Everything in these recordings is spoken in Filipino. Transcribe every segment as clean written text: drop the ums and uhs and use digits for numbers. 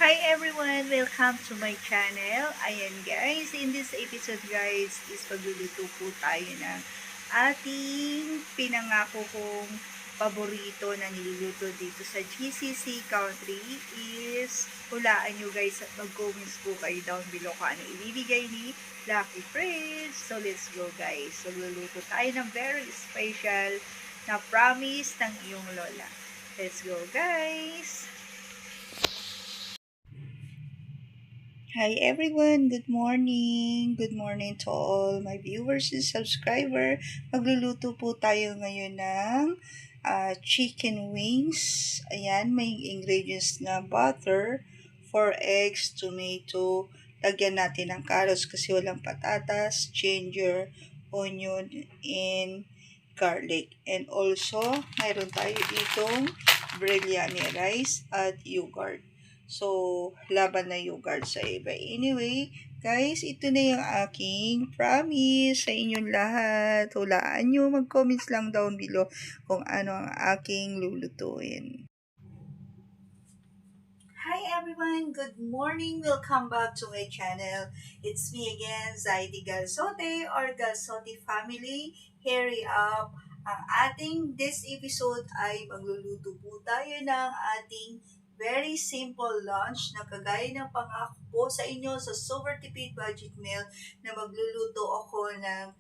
Hi everyone! Welcome to my channel. Ayan guys, in this episode guys, is pagluluto po tayo ng ating pinangako kong paborito na niluluto dito sa GCC country is hulaan nyo guys at mag-comments po kayo down below kung ano ibibigay ni Lucky Fresh. So let's go guys. So luluto tayo ng very special na promise ng iyong lola. Let's go guys! Hi everyone, good morning. Good morning to all my viewers and subscriber. Magluluto po tayo ngayon ng chicken wings. Ayan, may ingredients na butter, 4 eggs, tomato. Lagyan natin ng carrots kasi walang patatas, ginger, onion, and garlic. And also, mayroon tayo ditong biryani rice at yogurt. So, laban na yogurt sa iba. Anyway, guys, ito na yung aking promise sa inyong lahat. Hulaan nyo, mag-comments lang down below kung ano ang aking lulutuin. Hi everyone! Good morning! Welcome back to my channel. It's me again, Zaidi Galsote or Galsote Family. Hurry up! Ang ating this episode ay magluluto po tayo ng ating very simple lunch na kagaya ng pangako po sa inyo sa Super Tipid Budget Meal na magluluto ako ng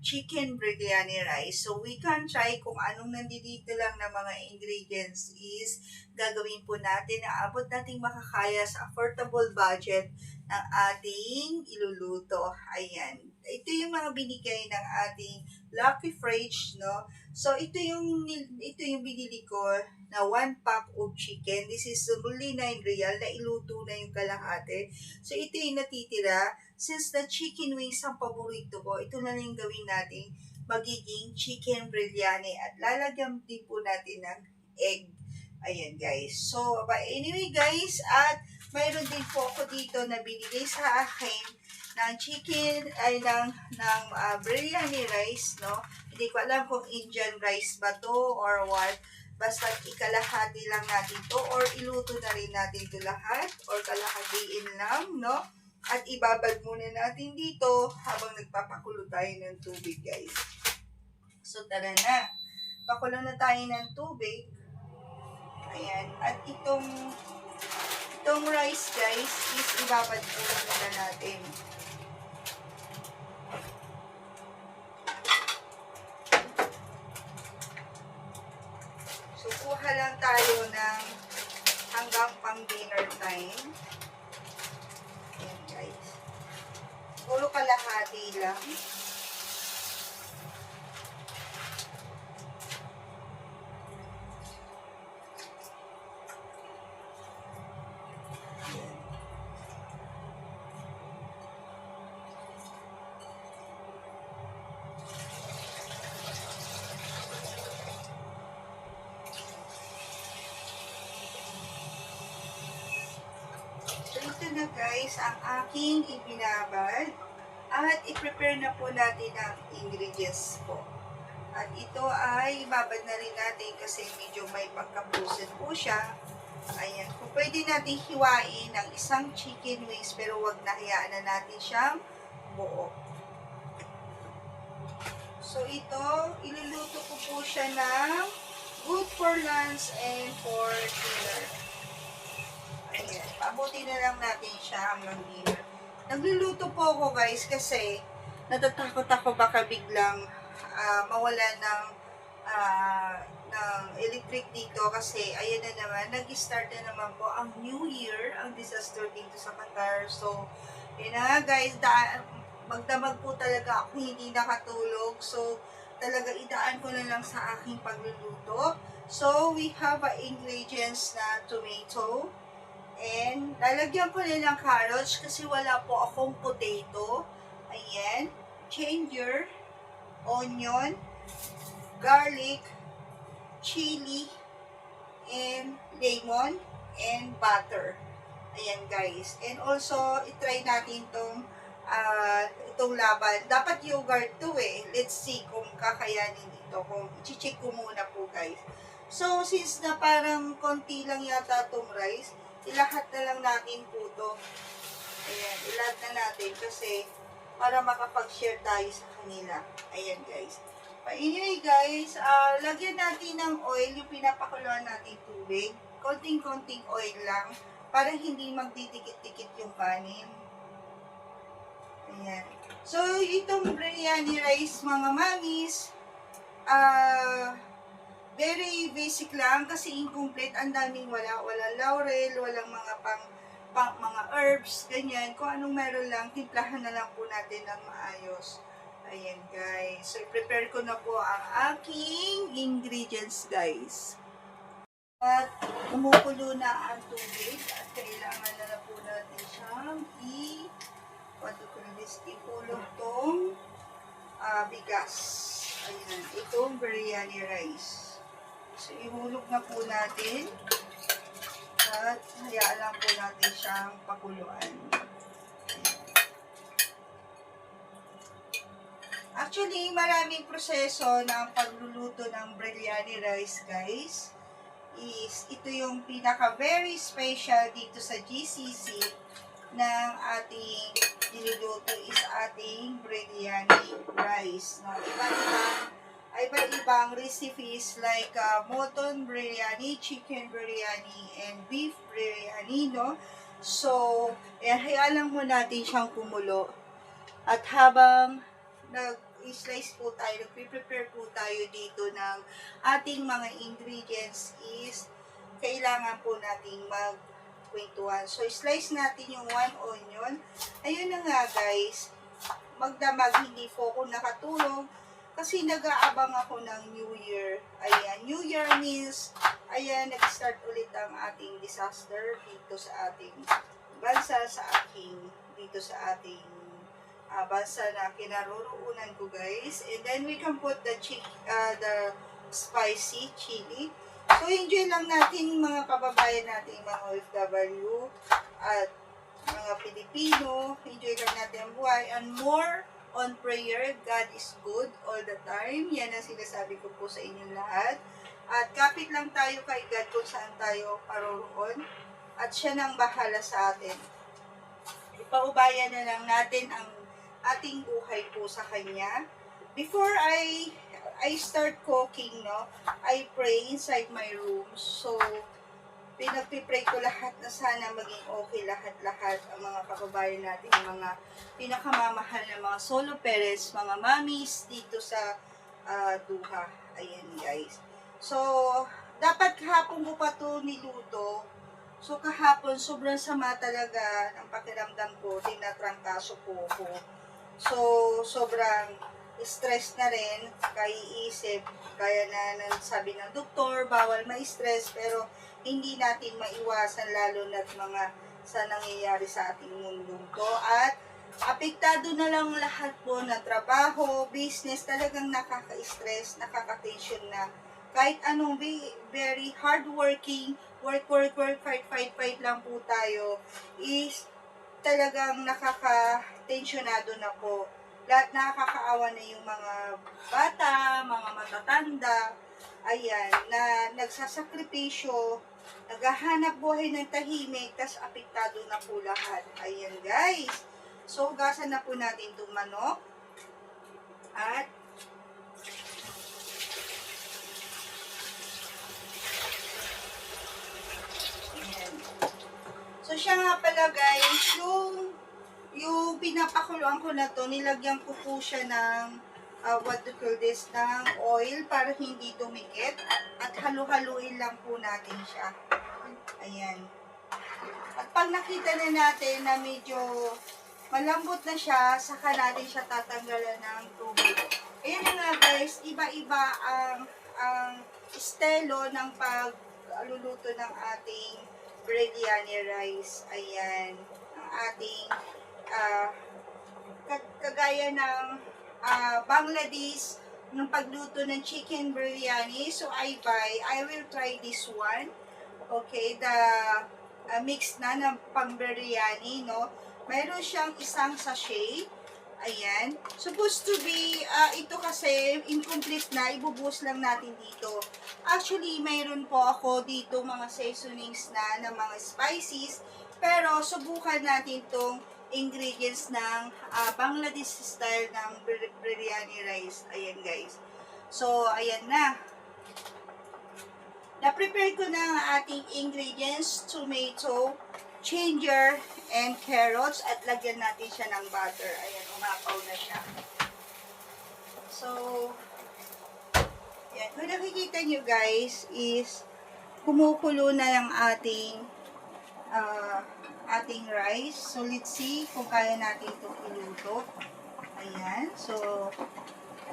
chicken biryani rice. So, we can try kung anong nandito lang na mga ingredients is gagawin po natin na abot nating makakaya sa affordable budget ng ating iluluto. Ayan. Ito yung mga binigay ng ating Lucky Fridge, no? So, ito yung binili ko na 1 pack of chicken. This is only 9 real na iluto na yung kalahati. So, ito yung natitira. Since the chicken wings ang paborito ko, ito na lang gawin natin magiging chicken biryani at lalagyan din po natin ng egg. Ayan guys. So, but anyway guys, at mayroon din po ako dito na binigay sa akin ng chicken, ay ng biryani rice, no? Hindi ko alam kung Indian rice ba to or what. Basta ikalahati lang natin to or iluto na rin natin to lahat or kalahatiin lang, no? At ibabad muna natin dito habang nagpapakulo tayo ng tubig, guys. So, tara na. Pakulo na tayo ng tubig. Ayan. At itong rice, guys, is ibabad muna natin. So, kuha lang tayo ng hanggang pang dinner time. Ayan, guys. Puro kalahati lang. So, ito na guys, ang aking ibinabad. At i-prepare na po natin ang ingredients po. At ito ay babad na rin natin kasi medyo may pagka-frozen po siya. Ayan. Kung pwede natin hiwain ng isang chicken wings pero wag na hayaan na natin siyang buo. So ito, iluluto ko po siya ng good for lunch and for dinner. Ayan. Paabutin na lang natin siya hanggang dinner. Nagluluto po ako guys kasi natatakot ako baka biglang mawala ng electric dito kasi ayan na naman, nag-start na naman po ang New Year, ang disaster dito sa Qatar. So, yun na guys, magdamag po talaga ako, hindi nakatulog. So, talaga idaan ko na lang sa aking pagluluto. So, we have ingredients na tomato, and lalagyan ko na ng carrots kasi wala po akong potato. Ayan. Ginger, onion, garlic, chili, and lemon, and butter. Ayan guys. And also, itry natin itong laban. Dapat yogurt to eh. Let's see kung kakayanin ito. Kung i-check ko muna po guys. So, since na parang konti lang yata itong rice, ilahat na lang natin po to. Ayan, ilahat na natin kasi para makapag-share tayo sa kanila. Ayan guys. But anyway guys, lagyan natin ng oil, yung pinapakuluan natin tubig. Konting-konting oil lang para hindi magdidikit-dikit yung kanin. Ayan. So, itong biryani rice mga mamis, very basic lang kasi incomplete. Ang daming wala. Walang laurel, walang mga mga herbs, ganyan. Kung anong meron lang, timplahan na lang po natin ng maayos. Ayan guys. So, prepare ko na po ang aking ingredients guys. At umukulo na ang tubig at kailangan na po natin siyang ipulog tong bigas. Ayan, itong biryani rice. So, ihulog na po natin at hayaan lang po natin siyang pakuluan. Actually, maraming proseso ng pagluluto ng biryani rice, guys. Ito yung pinaka very special dito sa GCC ng ating niluluto is ating biryani rice. No? Iba-ibang recipes like mutton biryani, chicken biryani, and beef biryani, no? So, hayaan lang mo natin siyang kumulo. At habang nag-slice po tayo, nag-prepare po tayo dito ng ating mga ingredients is kailangan po nating magkwentuhan. So, slice natin yung 1 onion. Ayun na nga guys, magdamag hindi po ako nakatulog kasi nag-aabang ako ng New Year. Ayan, New Year means, ayan, nag-start ulit ang ating disaster dito sa ating bansa, dito sa ating bansa na kinaroroonan ko guys. And then we can put the spicy chili. So enjoy lang natin mga kababayan natin, mga OFW at mga Pilipino. Enjoy lang natin ang buhay and more on prayer. God is good all the time. Yan ang sinasabi ko po sa inyong lahat. At kapit lang tayo kay God kung saan tayo paroroon. At siya nang bahala sa atin. Ipaubayan na lang natin ang ating buhay po sa Kanya. Before I start cooking, no, I pray inside my room. So, pinagpipray ko lahat na sana maging okay lahat-lahat ang mga kababayan natin, mga pinakamamahal na mga solo parents, mga mommies dito sa Duha. Ayan guys. So, dapat kahapon ko pa ito niluto. So, kahapon sobrang sama talaga ng pakiramdam ko, tinatrangkaso po ako. So, sobrang stress na rin, kaiisip, kaya na sabi ng doktor, bawal ma-stress, pero hindi natin maiwasan lalo na't mga sa nangyayari sa ating mundong to. At apektado na lang lahat po na trabaho, business, talagang nakaka-stress, nakaka-tension na. Kahit anong very hardworking, work, fight lang po tayo, is talagang nakaka-tensionado na po. Lahat nakakaawa na yung mga bata, mga matatanda, ayan, na nagsasakripisyo, naghahanap buhay ng tahimik, tas apektado na po lahat. Ayan guys. So, hugasan na po natin itong manok. At, ayan. So, siya nga pala guys, yung pinapakuluan ko na to, nilagyan ko po siya ng ng oil para hindi dumikit at halu-haluin lang po natin siya. Ayan. At pag nakita na natin na medyo malambot na siya, saka natin siya tatanggalan ng tubig. Ayan na nga guys, iba-iba ang estilo ng pagluluto ng ating biryani rice. Ayan. Ang ating kagaya ng Bangladesh ng pagluto ng chicken biryani. So, I will try this one. Okay, the mix na ng pang biryani, no? Mayroon siyang isang sachet. Ayan. Supposed to be, ito kasi incomplete na, ibubuhos lang natin dito. Actually, mayroon po ako dito mga seasonings na ng mga spices. Pero subukan natin tong ingredients ng Bangladesh style ng biryani rice. Ayan guys. So, ayan na. Na-prepare ko na ang ating ingredients, tomato, ginger, and carrots. At lagyan natin siya ng butter. Ayan, umapaw na siya. So, yan. Kung nakikita nyo guys is kumukulo na yung ating rice. So, let's see kung kaya natin itong iluto. Ayan. So,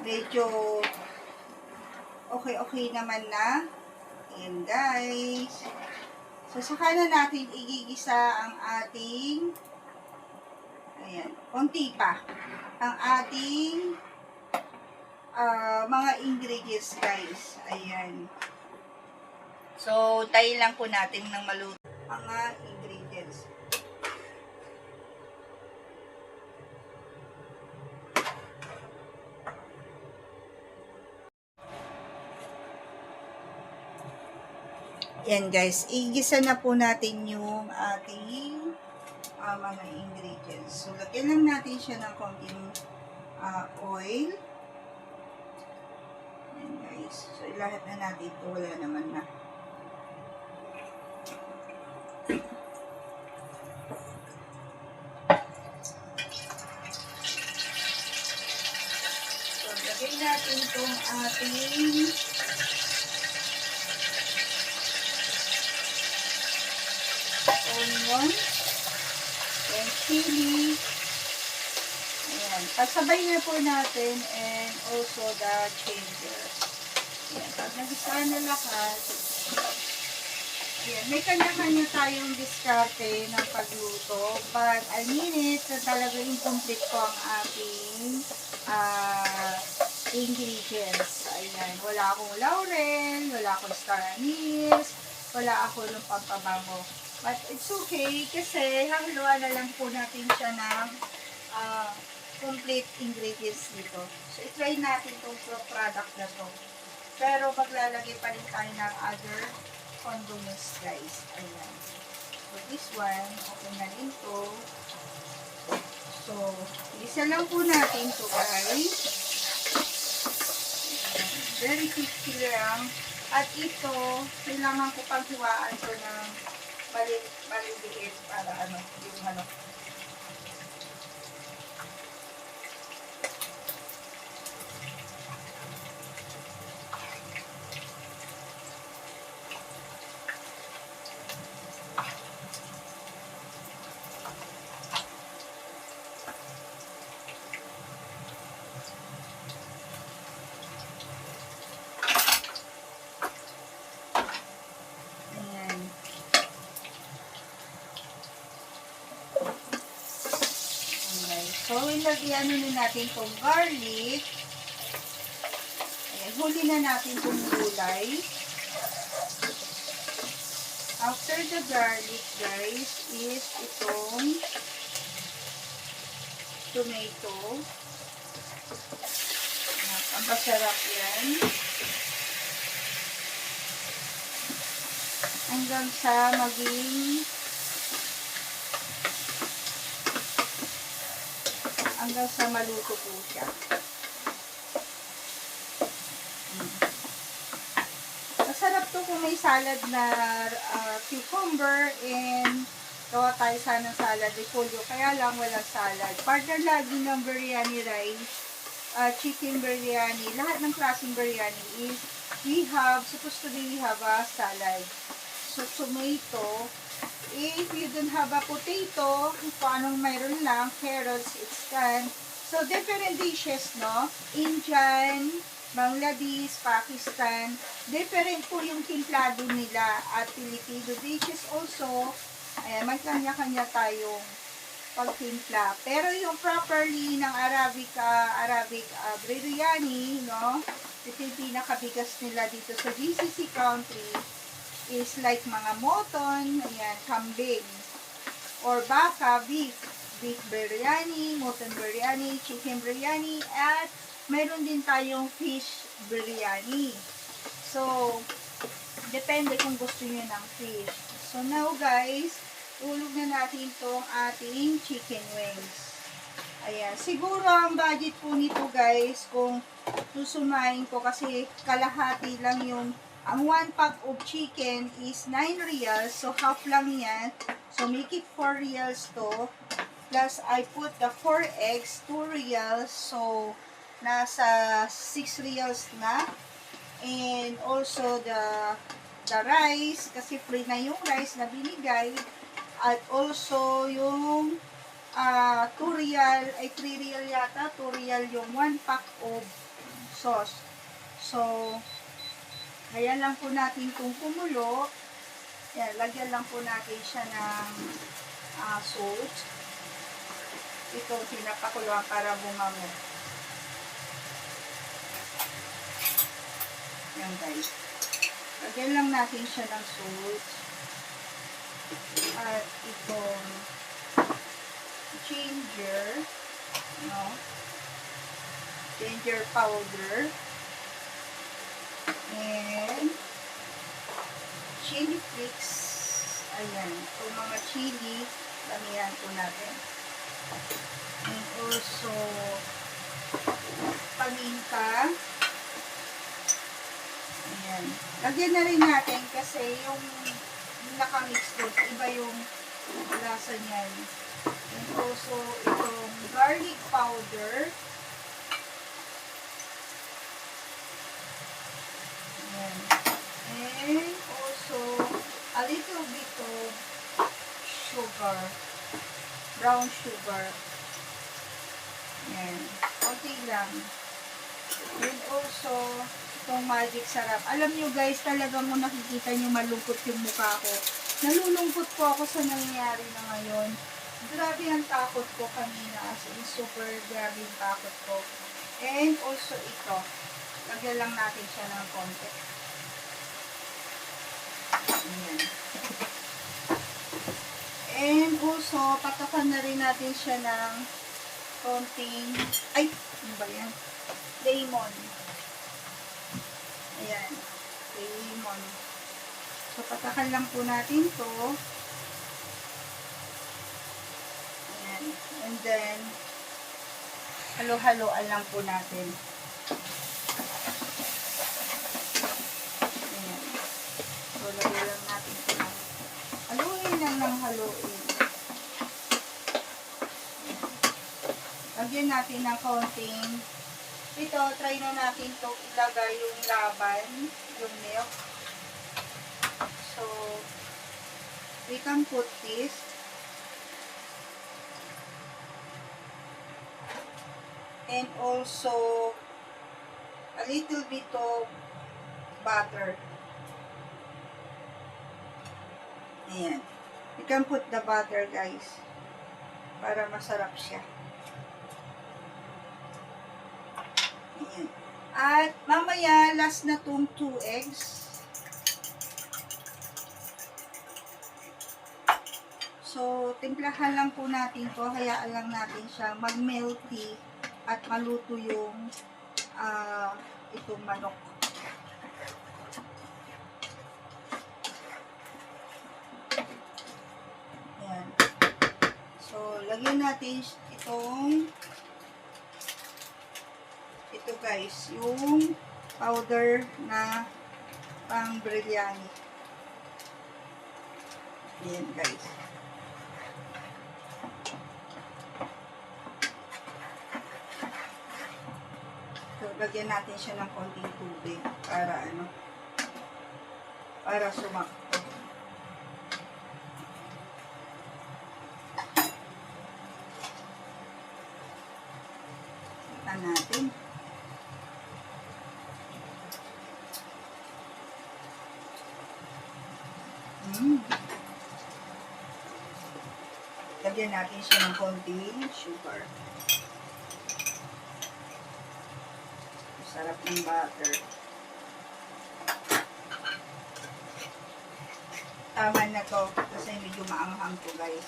medyo okay naman na. Ayan guys. So, saka na natin igigisa ang ating konti pa. Ang ating mga ingredients guys. Ayan. So, tayo lang po natin ng maluto mga ingredients. Yan guys, igisa na po natin yung ating mga ingredients. So, lagyan lang natin siya ng konting oil. Yan guys. So, ilahat na natin ito. Wala naman na. So, lagyan natin itong ating onion and chili. Ayan. Pasabay na po natin and also the ginger. Ayan. Pag nagisaan na lahat, ayan. May kanya-kanya tayong diskarte ng pagluto. But I mean it na talaga incomplete po ang ating ingredients. Ayan. Wala akong laurel, wala akong star anise, wala ako ng pampabango. But it's okay kasi haluan na lang po natin siya ng complete ingredients dito. So, i-try natin itong product na to. Pero maglalagay pa rin tayo ng other condiments guys. Ayan. So, this one, okay na rin to. So, isa lang po natin to guys. Very quick lang. At ito, kailangan ko pang hiwaan to ng maliliit para yung So, ilagyan na natin itong garlic. Ayan, huli na natin itong gulay. After the garlic, guys, is itong tomato. Ang masarap yan. Hanggang sa maging maluto po siya. Masarap to kung may salad na cucumber and gawa tayo sana salad repolyo. Kaya lang walang salad. Partner lagi ng biryani rice, chicken biryani, lahat ng klaseng biryani is supposed to be we have a salad. So, tomato. If you don't have a potato, kung anong mayroon lang, carrots, it's can. So, different dishes, no? Indian, Bangladesh, Pakistan, different po yung timplado nila at Filipino dishes also. Ayan, may kanya-kanya tayong pagtimpla. Pero yung properly ng Arabic biryani, no? Ito yung pinakabigas nila dito sa GCC country is like mga moton, ayan, kambing, or baka, beef biryani, mutton biryani, chicken biryani, at meron din tayong fish biryani. So, Depende kung gusto niyo ng fish. So now guys, ulog na natin tong ating chicken wings. Ayan. Siguro ang budget po nito guys, kung susumahin ko kasi kalahati lang yung, ang 1 pack of chicken is 9 reals. So half lang yan. So make it 4 reals to. Plus I put the 4 eggs, 2 reals. So nasa 6 reals na. And also the rice, kasi free na yung rice na binigay. At also yung 2 real, ay 3 real yata, 2 real yung 1 pack of sauce. So, ayan lang po natin kung kumulo. Ayan, lagyan lang po natin siya ng salt. Ito, pinapakuluan para bumango. Ayan guys. Lagyan lang natin siya ng salt. At itong ginger, no? Ginger powder. And chili flakes. Ayan. Itong mga chili, lamihan po natin. And also paminta. Ayan. Lagyan na rin natin kasi yung nakamix doon, iba yung lasa niyan. And also, itong garlic powder. Ayan. And also, a little bit of sugar. Brown sugar. Ayan. Konti lang. And also, itong magic sarap. Alam nyo guys, talagang kung nakikita nyo malungkot yung mukha ko. Nalulungkot po ako sa nangyayari na ngayon. Grabe ang takot ko kanina. As in, super grabe yung takot ko. And also ito. Lagyan lang natin siya ng konti. Ayan. And also, patakan na rin natin siya ng konting, ay, ano ba yan? Lemon. Ayan. Lemon. So, patakan lang po natin to. Ayan. And then, halo-haloan lang po natin. Ayan. So, lagyan lang natin ito. Haluin lang ng haluin. Lagyan natin ng konting, ito, try na natin to ilagay yung laban, yung milk. So, we can put this. And also, a little bit of butter. Ayan. We can put the butter, guys. Para masarap siya. Ayan. At mamaya, last na itong 2 eggs. So, timplahan lang po natin to. Hayaan lang natin siya mag-melty at maluto yung itong manok. Ayan. So, lagyan natin itong ito guys, yung powder na pang biryani. Ayan guys. So, lagyan natin siya ng konting tubig para ano, para sumakto. Ito natin. Lagyan natin siya ng konting sugar. Sarap ng butter. Tama na to kasi medyo maanghang to guys.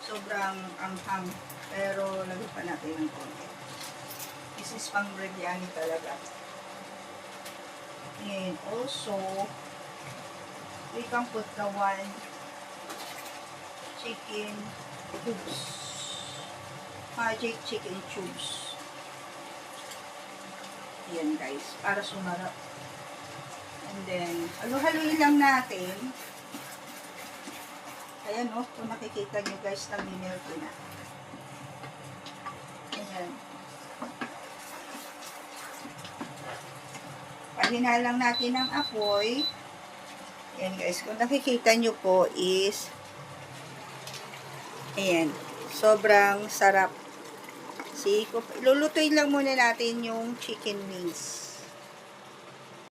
Sobrang anghang. Pero lagyan pa natin ng konti. This is pang biryani talaga. And also, we can put the one chicken cubes. Magic chicken cubes. Ayan guys, para sumarap. And then, halo-haloin lang natin. Ayan o, kung nakikita nyo guys, nag-melt na. Ayan. Pahina lang natin ang apoy. Ayan guys, kung nakikita nyo po is, ayan, sobrang sarap. See, lulutuin lang muna natin yung chicken wings.